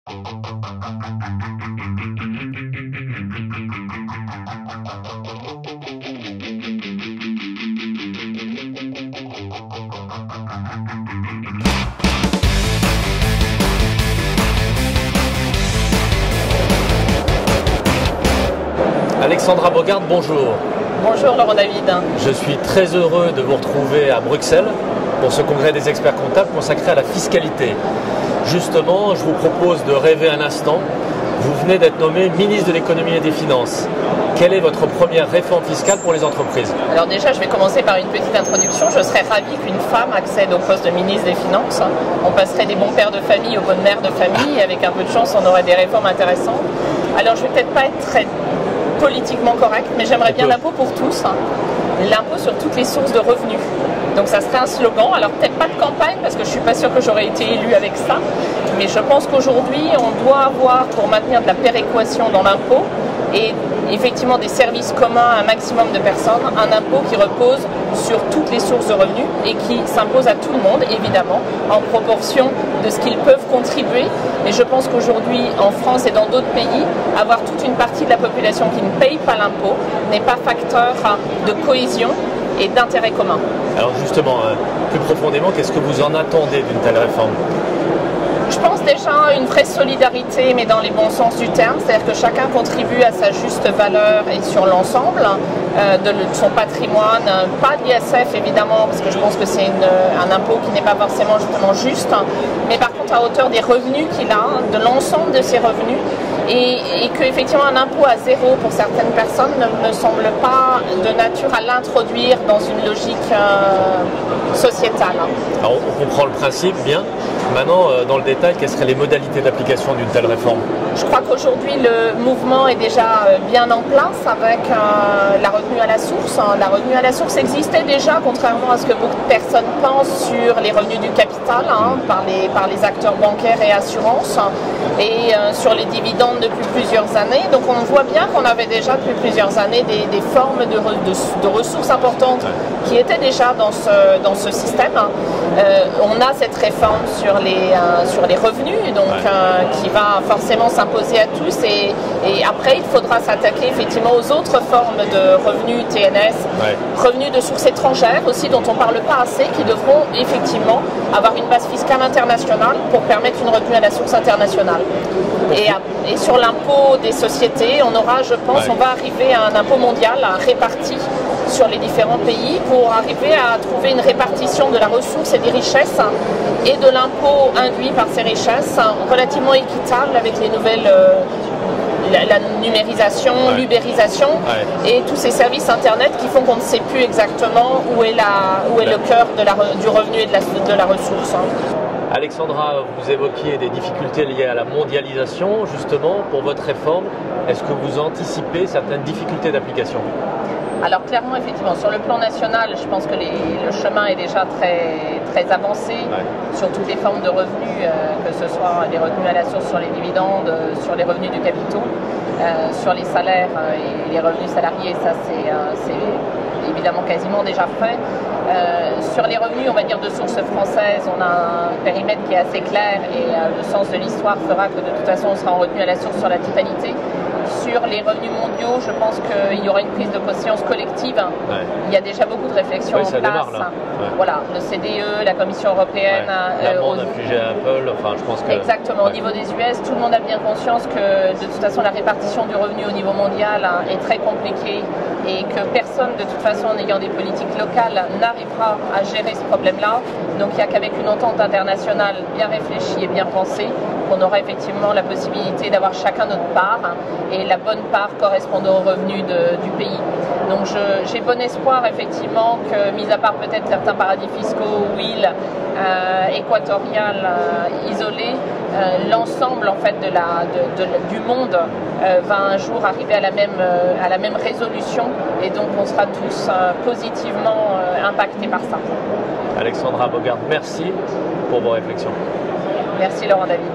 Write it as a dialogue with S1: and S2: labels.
S1: Alexandra Bogart, bonjour.
S2: Bonjour Laurent David.
S1: Je suis très heureux de vous retrouver à Bruxelles pour ce congrès des experts comptables consacré à la fiscalité. Justement, je vous propose de rêver un instant. Vous venez d'être nommé ministre de l'économie et des finances. Quelle est votre première réforme fiscale pour les entreprises?
S2: Alors déjà, je vais commencer par une petite introduction. Je serais ravie qu'une femme accède au poste de ministre des Finances. On passerait des bons pères de famille aux bonnes mères de famille. Avec un peu de chance, on aurait des réformes intéressantes. Alors je ne vais peut-être pas être très politiquement correct, mais j'aimerais bien l'impôt pour tous, l'impôt sur toutes les sources de revenus. Donc ça serait un slogan, alors peut-être pas de campagne parce que je ne suis pas sûre que j'aurais été élue avec ça, mais je pense qu'aujourd'hui on doit avoir, pour maintenir de la péréquation dans l'impôt et effectivement des services communs à un maximum de personnes, un impôt qui repose sur toutes les sources de revenus et qui s'impose à tout le monde, évidemment, en proportion de ce qu'ils peuvent contribuer. Mais je pense qu'aujourd'hui, en France et dans d'autres pays, avoir toute une partie de la population qui ne paye pas l'impôt n'est pas facteur de cohésion et d'intérêt commun.
S1: Alors justement, plus profondément, qu'est-ce que vous en attendez d'une telle réforme?
S2: Je pense déjà à une vraie solidarité, mais dans les bons sens du terme, c'est-à-dire que chacun contribue à sa juste valeur et sur l'ensemble de son patrimoine, pas de l'ISF évidemment, parce que je pense que c'est un impôt qui n'est pas forcément justement juste, mais par contre à hauteur des revenus qu'il a, de l'ensemble de ses revenus, et qu'effectivement un impôt à zéro pour certaines personnes ne me semble pas de nature à l'introduire dans une logique sociétale.
S1: Alors, on comprend le principe, bien. Maintenant, dans le détail, quelles seraient les modalités d'application d'une telle réforme?
S2: Je crois qu'aujourd'hui, le mouvement est déjà bien en place avec la retenue à la source. La retenue à la source existait déjà, contrairement à ce que beaucoup de personnes pensent, sur les revenus du capital, par les acteurs bancaires et assurances, et sur les dividendes depuis plusieurs années. Donc on voit bien qu'on avait déjà depuis plusieurs années des formes de ressources importantes qui étaient déjà dans ce système. On a cette réforme sur les revenus, donc qui va forcément s'imposer à tous, et après il faudra s'attaquer effectivement aux autres formes de revenus TNS, revenus de sources étrangères aussi, dont on ne parle pas assez, qui devront effectivement avoir une base fiscale internationale pour permettre une retenue à la source internationale. Et sur l'impôt des sociétés, on aura, je pense, on va arriver à un impôt mondial réparti sur les différents pays pour arriver à trouver une répartition de la ressource et des richesses et de l'impôt induit par ces richesses relativement équitable avec les nouvelles la numérisation, l'ubérisation et tous ces services internet qui font qu'on ne sait plus exactement où est le cœur du revenu et de la ressource.
S1: Alexandra, vous évoquiez des difficultés liées à la mondialisation. Justement, pour votre réforme, est-ce que vous anticipez certaines difficultés d'application?
S2: Alors clairement, effectivement, sur le plan national, je pense que le chemin est déjà très avancé sur toutes les formes de revenus, que ce soit les revenus à la source sur les dividendes, sur les revenus du capitaux, sur les salaires et les revenus salariés, ça c'est évidemment quasiment déjà fait. Sur les revenus, on va dire, de source française, on a un périmètre qui est assez clair et le sens de l'histoire fera que de toute façon on sera en revenu à la source sur la totalité. Sur les revenus mondiaux, je pense qu'il y aura une prise de conscience collective. Il y a déjà beaucoup de réflexions en place.
S1: Démarre, là.
S2: Voilà, le CDE, la Commission européenne.
S1: L'amende infligée à Apple, enfin je pense que...
S2: Exactement, au niveau des US, tout le monde a bien conscience que de toute façon la répartition du revenu au niveau mondial est très compliquée et que personne de toute façon en ayant des politiques locales n'arrivera à gérer ce problème-là. Donc il n'y a qu'avec une entente internationale bien réfléchie et bien pensée qu'on aura effectivement la possibilité d'avoir chacun notre part et la bonne part correspondant aux revenus du pays. Donc j'ai bon espoir effectivement que, mis à part peut-être certains paradis fiscaux ou îles équatoriales isolées, l'ensemble en fait du monde va un jour arriver à la même résolution, et donc on sera tous positivement impactés par ça.
S1: Alexandra Bogart, merci pour vos réflexions.
S2: Merci Laurent David.